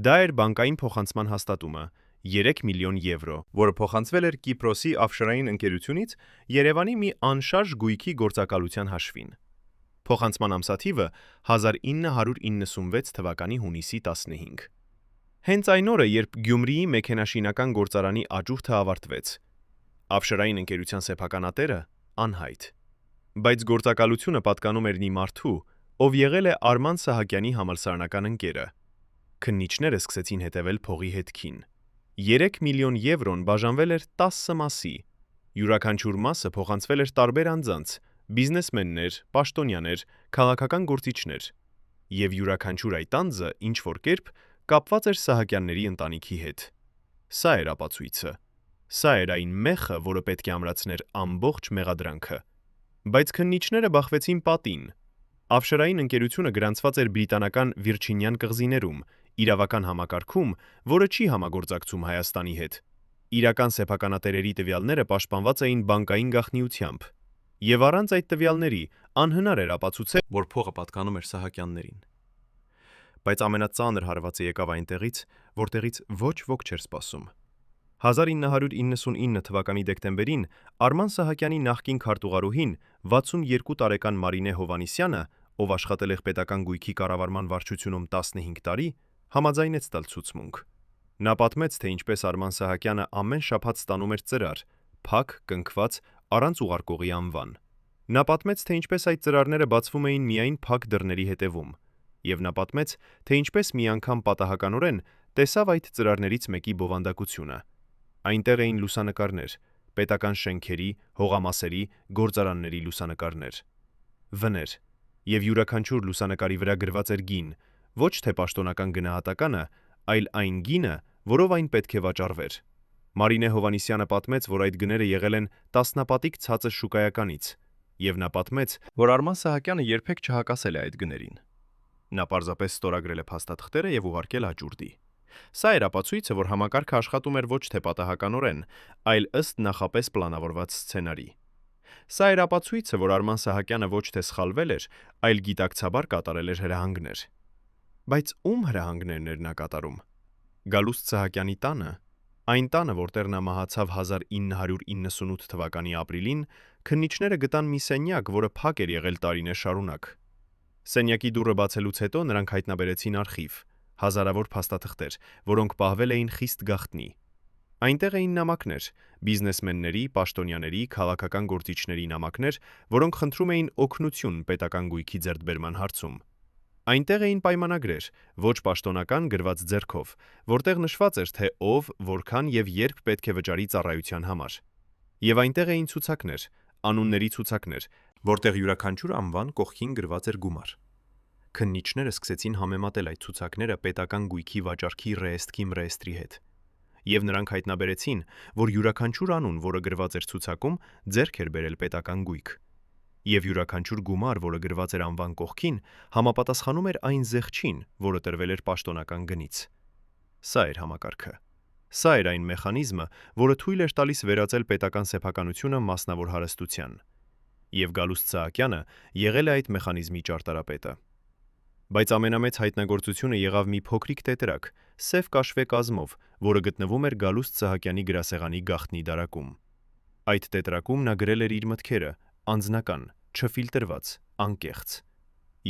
Դա էր բանկային փոխանցման հաստատումը 3 միլիոն եվրո, որը փոխանցվել էր Կիպրոսի աֆշորային ընկերությունից Երևանի մի անշարժ գույքի գործակալության հաշվին։ Փոխանցման ամսաթիվը 1996 թվականի հունիսի 15։ Հենց այն օրը, երբ Գյումրիի մեքենաշինական գործարանի աճուրդը ավարտվեց, աֆշորային ընկերության սեփականատերը անհայտ։ Բայց գործակալությունը պատկանում էր մի մարդու, ով եղել է Արման Սահակյանի համալսարանական ընկերը։ Քննիչները սկսեցին հետևել փողի հետքին։ 3 միլիոն եվրոն բաժանվել էր 10 մասի։ Յուրաքանչյուր մասը փոխանցվել էր տարբեր անձանց՝ բիզնեսմեններ, պաշտոնյաներ, քաղաքական գործիչներ։ Եվ յուրաքանչյուր այդ անձը ինչ-որ կերպ կապված էր Սահակյանների ընտանիքի հետ։ Սա էր ապացույցը։ Սա էր այն մեխը, որը պետք է ամրացներ ամբողջ մեղադրանքը։ Բայց քննիչները բախվեցին պատին։ Աֆշորային ընկերությունը գրանցված էր բրիտանական Վիրջինյան կղզիներում, իրավական համակարգում, որը չի համագործակցում Հայաստանի հետ։ Իրական սեփականատերերի տվյալները պաշտպանված էին բանկային գաղտնիությամբ, եւ առանց այդ տվյալների անհնար էր ապացուցել, որ փողը պատկանում էր Սահակյաններին։ Բայց ամենածանր հարվածը եկավ այնտեղից, որտեղից ոչ ոք չէր սպասում։ 1999 թվականի դեկտեմբերին Արման Սահակյանի նախկին քարտուղարուհին 62 տարեկան Մարինե Հովհաննիսյանը, ով աշխատել էր պետական գույքի կառավարման վարչությունում 15 տարի, համաձայնեց տալ ցուցմունք։ Նա պատմեց, թե ինչպես Արման Սահակյանը ամեն շաբաթ ստանում էր ծրար, փակ, կնքված, առանց ուղարկողի անվան։ Նա պատմեց, թե ինչպես այդ ծրարները բացվում էին միայն փակ դռների հետևում, եւ նա պատմեց, թե ինչպես մի անգամ պատահականորեն տեսավ այդ ծրարներից մեկի բովանդակությունը։ Այնտեղ էին լուսանկարներ, պետական շենքերի, հողամասերի, գործարանների լուսանկարներ։ Վներ, եւ յուրաքանչյուր լուսանկարի վրա գրված էր գին, ոչ թե պաշտոնական գնահատականը, այլ այն գինը, որով այն պետք է վաճառվեր։ Մարինե Հովհաննիսյանը պատմեց, որ այդ գները եղել են տասնապատիկ ցածր շուկայականից, եւ նա պատմեց, որ Արման Սահակյանը երբեք չհակասել է այդ գներին։ Նա պարզապես ստորագրել է փաստաթղթերը եւ ուղարկել աճուրդի։ Սա էր ապացույցը, որ համակարգը աշխատում էր ոչ թե պատահականորեն, այլ ըստ նախապես պլանավորված սցենարի։ Սա էր ապացույցը, որ Արման Սահակյանը ոչ թե սխալվել էր, այլ գիտակցաբար կատարել էր հրահանգներ։ Բայց ում հրահանգներն էր նա կատարում։ Գալուստ Սահակյանի տանը, այն տանը, որտեղ նա մահացավ 1998 թվականի ապրիլին, քննիչները գտան մի սենյակ, որը փակ էր եղել տարիներ շարունակ։ Սենյակի դուռը բացելուց հետո նրանք հայտնաբերեցին արխիվ, հազարավոր փաստաթղթեր, որոնք պահվել էին խիստ գաղտնի։ Այնտեղ էին նամակներ, բիզնեսմենների, պաշտոնյաների, քաղաքական գործիչների նամակներ, որոնք խնդրում էին օգնություն պետական գույքի ձեռքբերման հարցում։ Այնտեղ էին պայմանագրեր, ոչ պաշտոնական գրված ձեռքով, որտեղ նշված էր, թե ով, որքան եւ երբ պետք է վճարի ծառայության համար։ Եվ այնտեղ էին ցուցակներ, անունների ցուցակներ, որտեղ յուրաքանչյուր անվան կողքին գրված էր գումար։ Քննիչները սկսեցին համեմատել այդ ցուցակները պետական գույքի վաճառքի ռեեստքի ռեեստրի հետ։ Եվ նրանք հայտնաբերեցին, որ յուրաքանչյուր անուն, որը գրված էր ցուցակում, ձեռք էր բերել պետական գույք։ Եվ յուրաքանչյուր գումար, որը գրված էր անվան կողքին, համապատասխանում էր այն զեղչին, որը տրվել էր պաշտոնական գնից։ Սա էր համակարգը։ Սա էր այն մեխանիզմը, որը թույլ էր տալիս վերածել պետական սեփականությունը մասնավոր հարստության։ Եվ Գալուստ Սահակյանը եղել է այդ մեխանիզմի ճարտարապետը։ Բայց ամենամեծ հայտնագործությունը եղավ մի փոքրիկ տետրակ, սև կաշվե կազմով, որը գտնվում էր Գալուստ Սահակյանի գրասեղանի գաղտնի դարակում։ Այդ տետրակում նա գրել էր իր մտքերը, անձնական, չֆիլտրված, անկեղծ։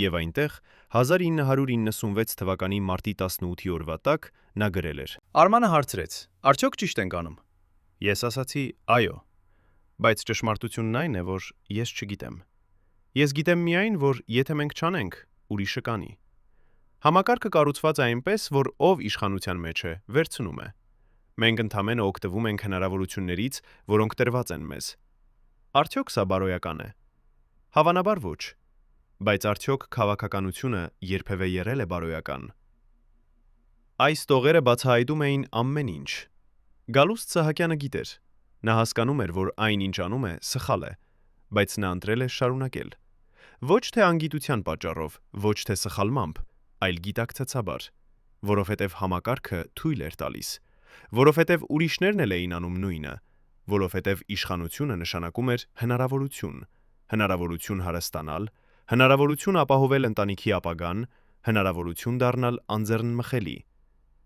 Եվ այնտեղ 1996 թվականի մարտի 18-ի օրվա տակ նա գրել էր. Արմանը հարցրեց. Արդյոք ճիշտ ենք անում։ Ես ասացի՝ այո, բայց ճշմարտությունն այն է, որ ես չգիտեմ։ Ես գիտեմ միայն, որ եթե մենք չանենք, ուրիշը կանի։ Համակարգը կառուցված է այնպես, որ ով իշխանության մեջ է, վերցնում է։ Մենք ընդամենը օգտվում ենք հնարավորություններից, որոնք տրված են մեզ։ Արդյոք սա բարոյական է։ Հավանաբար ոչ։ Բայց արդյոք քաղաքականությունը երբևէ եղել է բարոյական։ Այս տողերը բացահայտում էին ամեն ինչ։ Գալուստ Սահակյանը գիտեր։ Նա հասկանում էր, որ այն ինչ անում է, սխալ է, բայց նա ընտրել է շարունակել։ Ոչ թե անգիտության պատճառով, ոչ թե սխալմամբ, այլ գիտակցածաբար, որովհետև համակարգը թույլ էր տալիս, որովհետև ուրիշներն էլ էին անում նույնը, որովհետև իշխանությունը նշանակում էր հնարավորություն հարստանալ, հնարավորություն ապահովել ընտանիքի ապագան, հնարավորություն դառնալ անձեռնմխելի։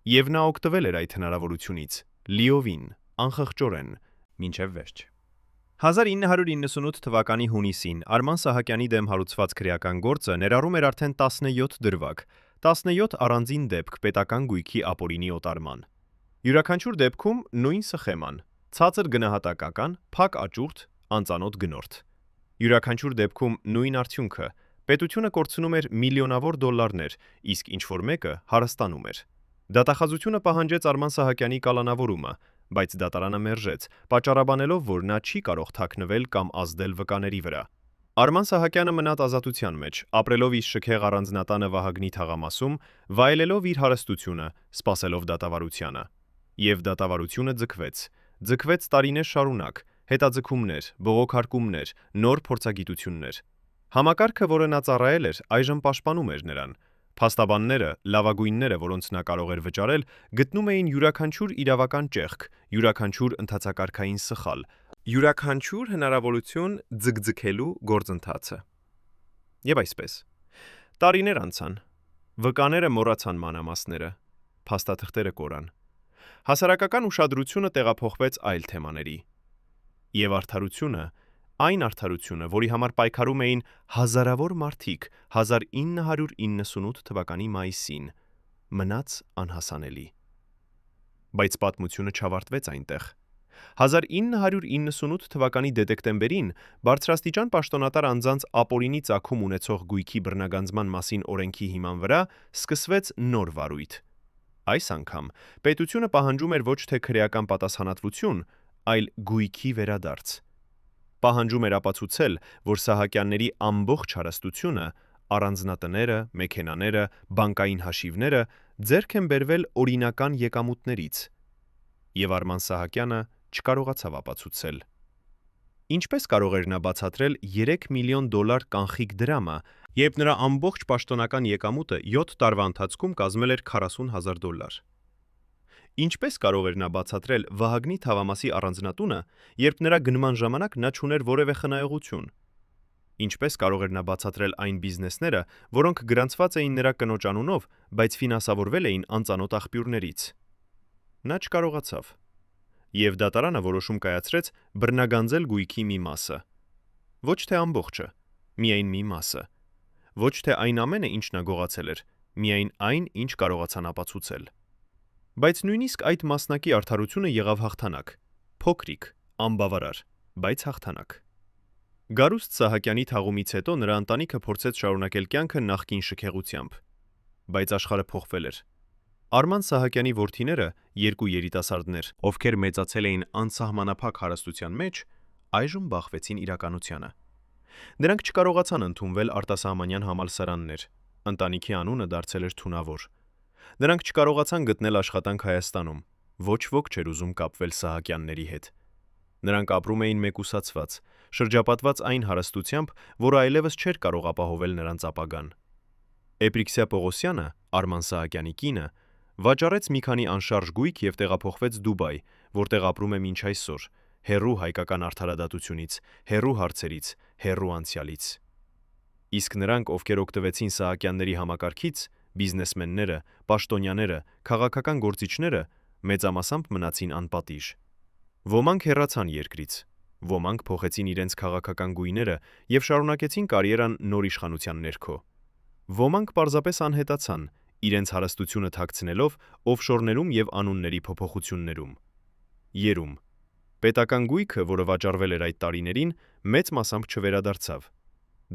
Եվ նա օգտվել էր այդ հնարավորությունից, լիովին, անխղճորեն, մինչև վերջ։ 1998 թվականի հունիսին Արման Սահակյանի դեմ հարուցված քրեական գործը ներառում էր արդեն 17 դրվագ, 17 առանձին դեպք պետական գույքի ապօրինի օտարման։ Յուրաքանչյուր դեպքում նույն սխեման՝ ցածր գնահատակական, փակ աճուրդ, անծանոթ գնորդ։ Յուրաքանչյուր դեպքում նույն արդյունքը՝ պետությունը կորցնում էր միլիոնավոր դոլարներ, իսկ ինչ-որ մեկը հարստանում էր։ Դատախազությունը պահանջեց Արման Սահակյանի կալանավորումը, բայց դատարանը մերժեց, պատճառաբանելով, որ նա չի կարող թաքնվել կամ ազդել վկաների վրա։ Արման Սահակյանը մնաց ազատության մեջ, ապրելով իր շքեղ առանձնատանը Վահագնի թաղամասում, վայելելով իր հարստությունը, սպասելով դատավարությանը։ Եվ դատավարությունը ձգվեց տարիներ շարունակ, հետաձգումներ, բողոքարկումներ, նոր փորձագիտություններ։ Համակարգը, որը նա ծառայել էր, այժմ պաշտպանում էր նրան։ Փաստաբանները, լավագույնները, որոնց նա կարող էր վճարել, գտնում էին յուրաքանչյուր իրավական ճեղք, յուրաքանչյուր ընթացակարգային սխալ, յուրաքանչյուր հնարավորություն ձգձգելու գործընթացը։ Եվ այսպես։ Տարիներ անցան։ Վկաները մոռացան մանրամասները, փաստաթղթերը կորան։ Հասարակական ուշադրությունը տեղափոխվեց այլ թեմաների։ Եվ արդարությունը, այն արդարությունը, որի համար պայքարում էին հազարավոր մարդիկ 1998 թվականի մայիսին, մնաց անհասանելի։ Բայց պատմությունը չավարտվեց այնտեղ։ 1998 թվականի դեկտեմբերին բարձրաստիճան պաշտոնատար անձանց ապօրինի ծագում ունեցող գույքի բռնագանձման մասին օրենքի հիման վրա սկսվեց նոր վարույթ։ Այս անգամ պետությունը պահանջում էր ոչ թե քրեական պատասխանատվություն, այլ գույքի վերադարձ։ Պահանջում էր ապացուցել, որ Սահակյանների ամբողջ հարստությունը, առանձնատները, մեքենաները, բանկային հաշիվները ձեռք են բերվել օրինական եկամուտներից։ Եվ Արման Սահակյանը չկարողացավ ապացուցել։ Ինչպես կարող էր նա բացատրել 3 միլիոն դոլար կանխիկ դրամը, երբ նրա ամբողջ պաշտոնական եկամուտը 7 տարվա ընթացքում կազմել էր 40,000 դոլար։ Ինչպես կարող էր նա բացատրել Վահագնի թավամասի առանձնատունը, երբ նրա գնման ժամանակ նա չուներ որևէ խնայողություն։ Ինչպես կարող էր նա բացատրել այն բիզնեսները, որոնք գրանցված էին նրա կնոջ անունով, բայց ֆինանսավորվել էին անծանոթ աղբյուրներից։ Նա չկարողացավ։ Եվ դատարանը որոշում կայացրեց բռնագանձել գույքի մի մասը։ Ոչ թե ամբողջը, միայն մի մասը։ Ոչ թե այն ամենը, ինչ նա գողացել էր, միայն այն, ինչ կարողացան ապացուցել։ Բայց նույնիսկ այդ մասնակի արդարությունը եղավ հաղթանակ։ Փոքրիկ, անբավարար, բայց հաղթանակ։ Գարուստ Սահակյանի թաղումից հետո նրա ընտանիքը փորձեց շարունակել կյանքը նախկին շքեղությամբ։ Բայց աշխարհը փոխվել էր։ Արման Սահակյանի որդիները, երկու երիտասարդներ, ովքեր մեծացել էին անսահմանափակ հարստության մեջ, այժմ բախվեցին իրականությանը։ Նրանք չկարողացան ընդունվել արտասահմանյան համալսարաններ, ընտանիքի անունը դարձել էր թունավոր։ Նրանք չկարողացան գտնել աշխատանք Հայաստանում, ոչ ոք չէր ուզում կապվել Սահակյանների հետ։ Նրանք ապրում էին մեկուսացված, շրջապատված այն հարստությամբ, որը այլևս չէր կարող ապահովել նրանց ապագան։ Էպրիքսիա Պողոսյանը, Արման Սահակյանի կինը, վաճառեց մի քանի անշարժ գույք և տեղափոխվեց Դուբայ, որտեղ ապրում է մինչ այսօր, հեռու հայկական արդարադատությունից, հեռու հարցերից, հեռու անցյալից։ Իսկ նրանք, ովքեր օգտվեցին Սահակյանների համակարգից, բիզնեսմենները, պաշտոնյաները, քաղաքական գործիչները, մեծամասամբ մնացին անպատիժ։ Ոմանք հեռացան երկրից, ոմանք փոխեցին իրենց քաղաքական գույները և շարունակեցին կարիերան նոր իշխանության ներքո։ Ոմանք պարզապես անհետացան, իրենց հարստությունը թաքցնելով օֆշորներում և անունների փոփոխություններում։ Երում։ Պետական գույքը, որը վաճառվել էր այդ տարիներին, մեծ մասամբ չվերադարձավ։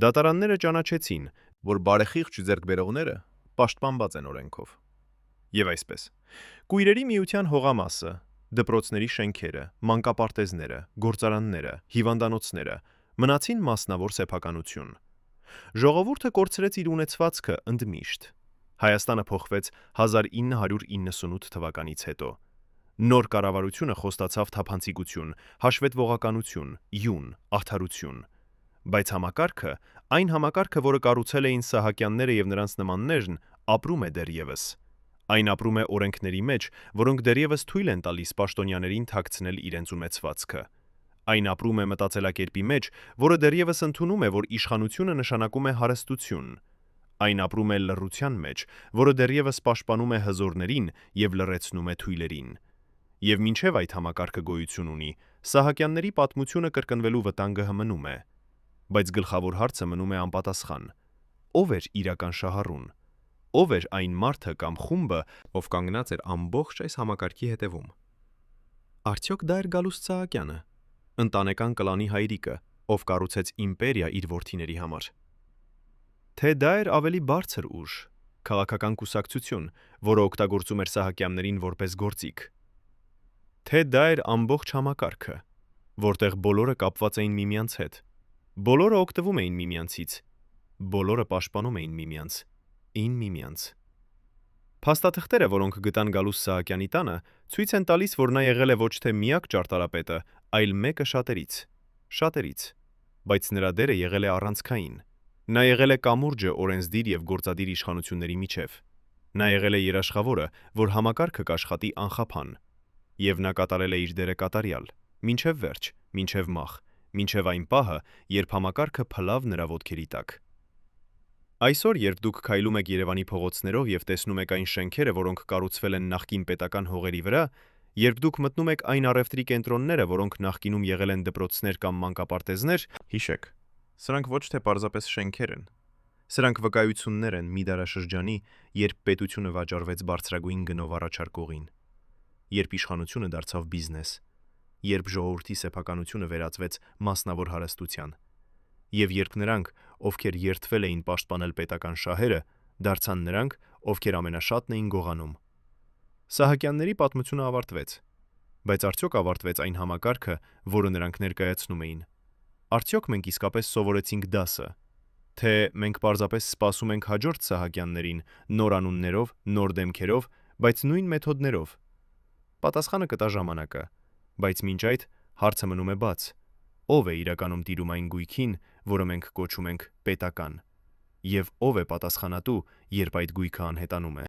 Դատարանները ճանաչեցին, որ բարեխիղճ ձեռքբերողները պաշտպանված են օրենքով։ Եվ այսպես։ Կույրերի միության հողամասը, դպրոցների շենքերը, մանկապարտեզները, գործարանները, հիվանդանոցները մնացին մասնավոր սեփականություն։ Ժողովուրդը կորցրեց իր ունեցվածքը ընդմիշտ։ Հայաստանը փոխվեց 1998 թվականից հետո։ Նոր կառավարությունը խոստացավ թափանցիկություն, հաշվետվողականություն, յուն, արդարություն։ Բայց համակարգը, այն համակարգը, որը կառուցել էին Սահակյանները եւ նրանց նմաններն, ապրում է դեռևս։ Այն ապրում է օրենքների մեջ, որոնք դեռևս թույլ են տալիս պաշտոնյաներին թաքցնել իրենց ունեցվածքը։ Այն ապրում է մտածելակերպի մեջ, որը դեռևս ընդունում է, որ իշխանությունը նշանակում է հարստություն։ Այն ապրում է լռության մեջ, որը դեռևս պաշտպանում է հզորներին եւ լռեցնում է թույլերին։ Եվ մինչև այդ համակարգը գոյություն ունի, Սահակյանների պատմությունը կրկնվելու վտանգը հմնում է։ Բայց գլխավոր հարցը մնում է անպատասխան. ով էր իրական շահառուն։ Ով էր այն մարդը կամ խումբը, ով կանգնած էր ամբողջ այս համակարգի հետևում։ Արդյոք դա էր Գալուստ Սահակյանը, ընտանեկան կլանի հայրիկը, ով կառուցեց իմպերիա իր որդիների համար։ Թե դա էր ավելի բարձր ուժ, քաղաքական կուսակցություն, որը օգտագործում էր Սահակյաններին որպես գործիք։ Թե դա էր ամբողջ համակարգը, որտեղ բոլորը կապված էին միմյանց հետ, բոլորը օգտվում էին միմյանցից, բոլորը պաշտպանում էին միմյանց։ Փաստաթղթերը, որոնք գտան Գալուստ Սահակյանի տանը, ցույց են տալիս, որ նա եղել է ոչ թե միակ ճարտարապետը, այլ մեկը շատերից, բայց նրա դերը եղել է առանցքային։ Նա եղել է կամուրջը օրենսդիր եւ գործադիր իշխանությունների միջև։ Նա եղել է երաշխավորը, որ համակարգը կաշխատի անխափան։ Եվ նա կատարել է իր դերը կատարյալ, մինչև վերջ, մինչև մահ, մինչև այն պահը, երբ համակարգը փլավ նրա ոտքերի տակ։ Այսօր, երբ դուք քայլում եք Երևանի փողոցներով եւ տեսնում եք այն շենքերը, որոնք կառուցվել են նախկին պետական հողերի վրա, երբ դուք մտնում եք այն առևտրի կենտրոնները, որոնք նախկինում եղել են դպրոցներ կամ մանկապարտեզներ, հիշեք, սրանք ոչ թե պարզապես շենքեր են։ Սրանք վկայություններ են մի դարաշրջանի, երբ պետությունը վաճառվեց բարձրագույն գնով առաջարկողին, երբ իշխանությունը դարձավ բիզնես, երբ ժողովրդի սեփականությունը վերածվեց մասնավոր հարստության, եւ երբ նրանք, ովքեր երդվել էին պաշտպանել պետական շահերը, դարձան նրանք, ովքեր ամենաշատն էին գողանում։ Սահակյանների պատմությունը ավարտվեց, բայց արդյոք ավարտվեց այն համակարգը, որը նրանք ներկայացնում էին։ Արդյոք մենք իսկապես սովորեցինք դասը, թե մենք պարզապես սպասում ենք հաջորդ Սահակյաններին, նոր անուններով, նոր դեմքերով, բայց նույն մեթոդներով։ Պատասխանը կտա ժամանակը, բայց մինչ այդ հարցը մնում է բաց. ով է իրականում տիրում այն գույքին, որը մենք կոչում ենք պետական, եւ ով է պատասխանատու, երբ այդ գույքը անհետանում է։